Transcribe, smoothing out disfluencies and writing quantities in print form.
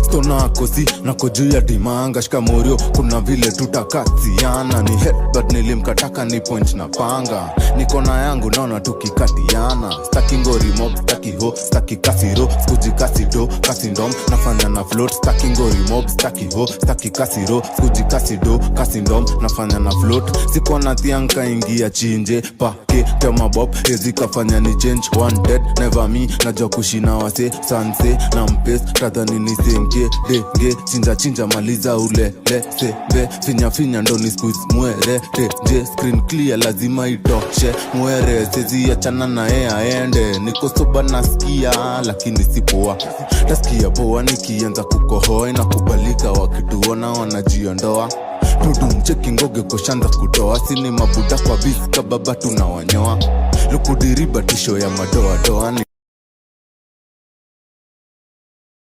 Stona kosi na kujuu ya dimanga shika morio kuna vile tutakatiana ni headbutt nilimkataka ni point na panga nikona yangu naona tukikatiana staki ngori mob staki ho staki kasiro skuji kasido kasindom nafanya na float staki ngori mob staki ho staki kasiro skuji kasido kasindom nafanya na float siko na thianka ingia chinje pake tema bob hezi kafanya ni change one dead never me najua kushina wase sanse na mpes tadhani ni senke denge chinja maliza ule sebe finya ndo ni squeeze mwere je screen clear lazima itoshe mwere sezi achana na aende niko soba nasikia lakini sipoa tasikia poa nikianza kukohoa na kubalika wakituona wanajiondoa Tudum cheki ngoge koshanza kutoa sini mabuda kwa bizi kababa tunawanyoa lukudiriba tisho ya madoa doa